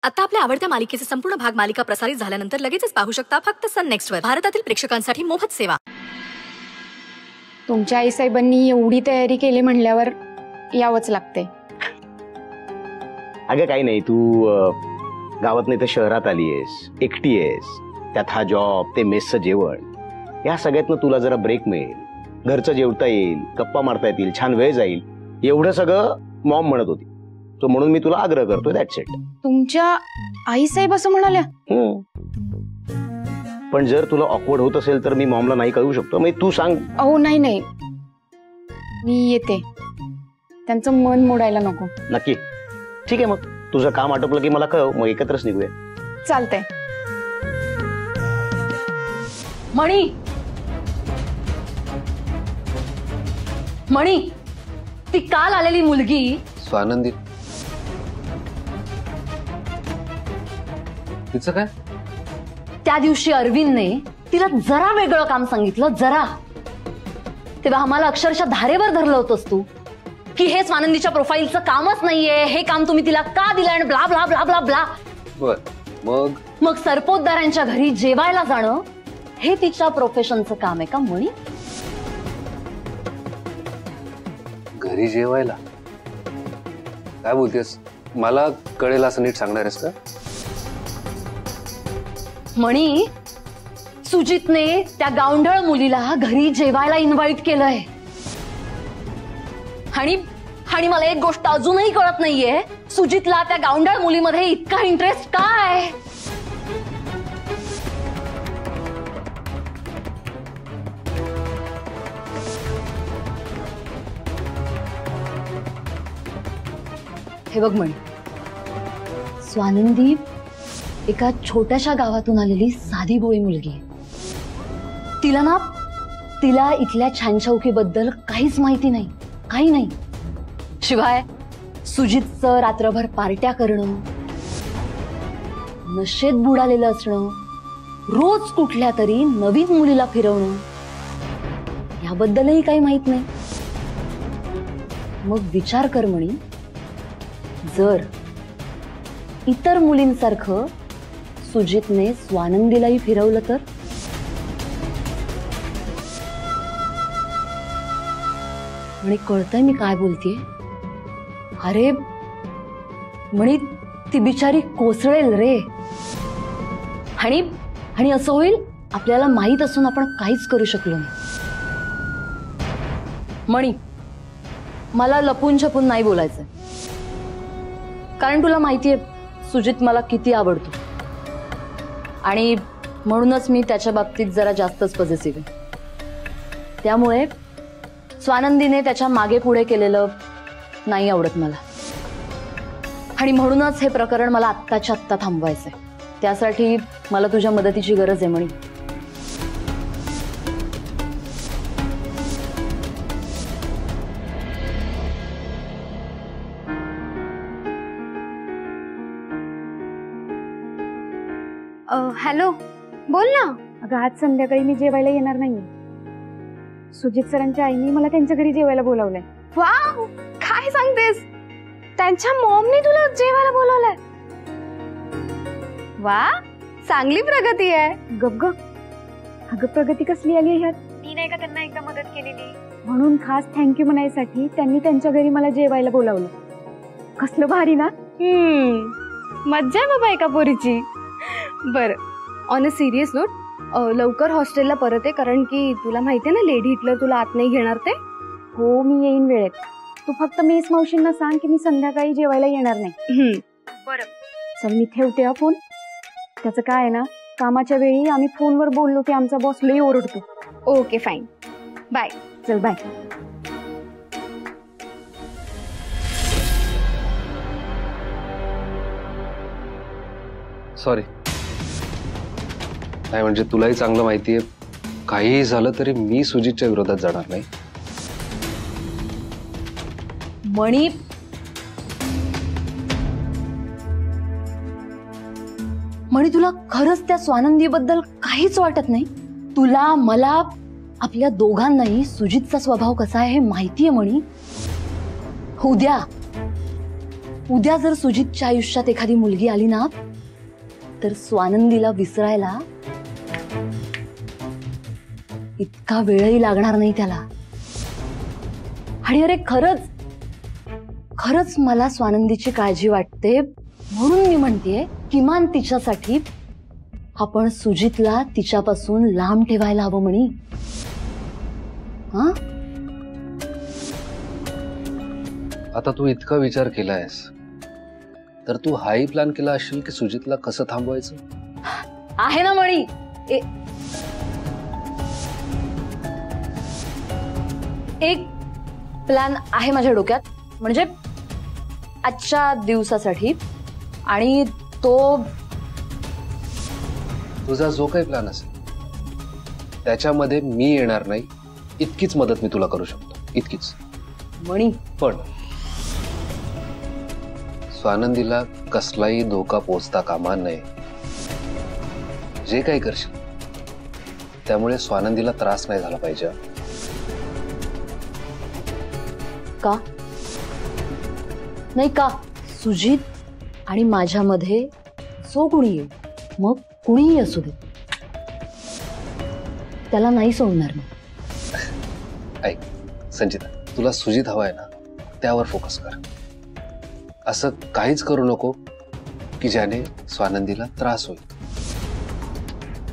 आता आपल्या आवडत्या मालिकेचे संपूर्ण भाग मालिका प्रसारित झाल्यानंतर लगेचच पाहू शकता फक्त सन नेक्स्ट वर. भारतातील प्रेक्षकांसाठी मोफत सेवा. तुमच्या आईसाहेबांनी एवढी तयारी केली म्हणल्यावर यावंच लागते. अगं काही नाही, तू गावात नाही तर शहरात आलीयस, एकटी आहेस, त्यात हा जॉब, ते मेसचं जेवण, या सगळ्यातनं तुला जरा ब्रेक मिळेल, घरचं जेवता येईल, गप्पा मारता येतील, छान वेळ जाईल, एवढं सगळं मॉम म्हणत होती. तो म्हणून मी तुला आग्रह करतोय. That's it. तुमच्या आईसाहेब असं म्हणाल्या? पण जर तुला ऑकवर्ड होत असेल तर मी मॉमला नाही कळवू शकतो. मग तू सांग. अहो नाही नाही, मी येते, त्यांचं मन मोडायला नको. नक्की? ठीक आहे, मग तुझं काम आटोपलं की मला कळव, मग एकत्रच निघूया. चालतंय. मणी, मणी, ती काल आलेली मुलगी स्वानंदी, तिचं काय? त्या दिवशी अरविंदने तिला जरा वेगळं काम सांगितलं, जरा. तेव्हा आम्हाला अक्षरशः धारेवर धरलं होतंस तू की हे स्वानंदीच्या प्रोफाईलचं कामच नाहीये, हे काम तुम्ही तिला का दिलं आणि blah blah blah blah blah. बर, मग सरपोतदारांच्या घरी जेवायला जाणं हे तिच्या प्रोफेशनचं काम आहे का मणी? घरी जेवायला? काय बोलतेस? मला कळेल असं नीट सांगणार आहेस का? मणी, सुजितने त्या गावंढळ मुलीला घरी जेवायला इन्व्हाइट केलंय. आणि मला एक गोष्ट अजूनही कळत नाहीये, सुजितला त्या गावंढळ मुलीमध्ये इतका इंटरेस्ट का आहे? हे बघ मणी, स्वानंदी एका छोट्याशा गावातून आलेली साधी भोळी मुलगी आहे. तिला इथल्या छानछौकीबद्दल काहीच माहिती नाही, काही नाही. शिवाय सुजितचं रात्रभर पार्ट्या करणं, नशेत बुडालेलं असणं, रोज कुठल्या तरी नवीन मुलीला फिरवणं, याबद्दलही काही माहित नाही. मग विचार कर म्हणी, जर इतर मुलींसारखं सुजितने स्वानंदीलाही फिरवलं तर? म्हणे कळतंय मी काय बोलतेय? अरे म्हणे ती बिचारी कोसळेल रे. आणि असं होईल आपल्याला माहित असून आपण काहीच करू शकलो नाही. मणी, मला लपून छपून नाही बोलायचंय, कारण तुला माहितीये सुजित मला किती आवडतो आणि म्हणूनच मी त्याच्या बाबतीत जरा जास्तच पॉझिटिव्ह आहे. त्यामुळे स्वानंदीने त्याच्या मागे पुढे केलेलं नाही आवडत मला, आणि म्हणूनच हे प्रकरण मला आत्ताच्या आत्ता थांबवायचंय. त्यासाठी मला तुझ्या मदतीची गरज आहे मणी. हॅलो, बोल ना. अगं आज संध्याकाळी मी जेवायला येणार नाहीये. सुजित सरांच्या आईने मला त्यांच्या घरी जेवायला बोलावलंय. वाव, काय सांगतेस? त्यांच्या मॉमने तुला जेवायला बोलावलंय? वा, चांगली प्रगती आहे. गप गप. अगं प्रगती कसली आली ह्यात? मी नाही का त्यांना एकदा मदत केलेली, म्हणून खास थँक्यू म्हणायसाठी त्यांनी त्यांच्या घरी मला जेवायला बोलावलं. कसलं भारी ना. मज्जा आहे बाबा एका पोरीची. बर, ऑन अ सिरियस नोट, लवकर हॉस्टेलला परत आहे, कारण की तुला माहितीये ना लेडी हिटलर तुला आत नाही घेणार ते. हो, मी येईन वेळेत. तू फक्त मेस मावशींना सांग की मी संध्याकाळी जेवायला येणार नाही. बरं, चल मी ठेवते हा फोन. त्याचं काय आहे ना, कामाच्या वेळी आम्ही फोनवर बोललो की आमचा बॉस लई ओरडतो. Okay fine, bye. चल बाय. सॉरी. नाही म्हणजे तुलाही चांगलं माहितीये, काहीही झालं तरी मी सुजितच्या विरोधात जाणार नाही. मणी, तुला खरंच त्या स्वानंदीबद्दल काहीच वाटत नाही? तुला, मला, आपल्या दोघांनाही सुजितचा स्वभाव कसा आहे हे माहितीये मणी. उद्या जर सुजितच्या आयुष्यात एखादी मुलगी आली ना, तर स्वानंदीला विसरायला इतका वेळही लागणार नाही त्याला. आणि अरे खरंच मला स्वानंदीची काळजी वाटते, म्हणून मी म्हणतेय किमान तिच्यासाठी आपण सुजितला तिच्यापासून लांब ठेवायला हवं म्हणी. हा, आता तू इतका विचार केलायस तर तू हाही प्लॅन केला असेल की सुजितला कसं थांबवायचं. आहे ना मणी. एक प्लॅन आहे माझ्या डोक्यात, म्हणजे आजच्या दिवसासाठी. आणि तो तुझा जो काही प्लॅन असेल त्याच्यामध्ये मी येणार नाही, इतकीच मदत मी तुला करू शकतो, इतकीच. मणी, पण स्वानंदीला कसलाही धोका पोचता कामा नये. जे काही करशील त्यामुळे स्वानंदीला त्रास नाही झाला पाहिजे. का नाही का? सुजित आणि माझ्यामध्ये जो कुणी येईल, मग कुणीही असू दे, त्याला नाही सोडणार मी. ऐक संचिता, तुला सुजित हवाय ना, त्यावर फोकस कर. असं काहीच करू नको की ज्याने स्वानंदीला त्रास होईल.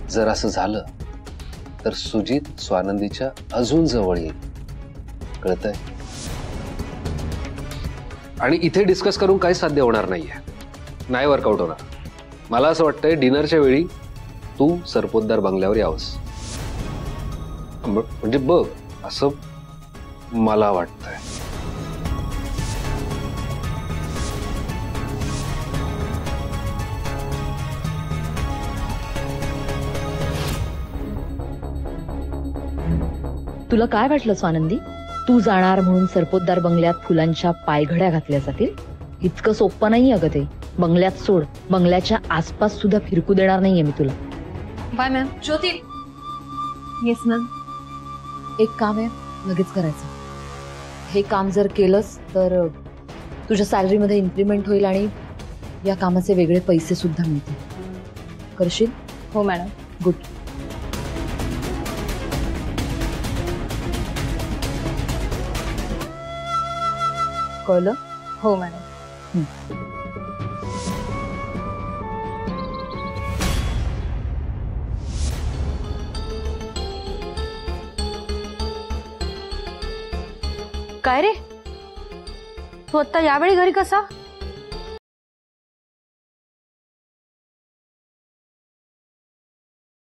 जर असं झालं तर सुजित स्वानंदीच्या अजून जवळ येईल, कळतंय? आणि इथे डिस्कस करून काही साध्य होणार नाहीये, नाही वर्कआउट होणार. मला असं वाटतंय डिनरच्या वेळी तू सरपोतदार बंगल्यावर यावंस. म्हणजे बघ, असं मला वाटतंय. तुला काय वाटलं स्वानंदी, तू जाणार म्हणून सरपोतदार बंगल्यात फुलांच्या पायघड्या घातल्या जातील? इतकं सोपं नाही अगं ते. बंगल्यात सोड, बंगल्याच्या आसपास सुद्धा फिरकू देणार नाहीये मी तुला. Bye ma'am. Jyoti, yes ma'am. एक काम आहे, लगेच करायचं. हे काम जर केलंस तर तुझ्या सॅलरीमध्ये इन्क्रीमेंट होईल आणि या कामाचे वेगळे पैसे सुद्धा मिळतील. करशील? हो मॅडम. गुड. कळलं? हो मॅडम. काय रे, तू आता यावेळी घरी कसा?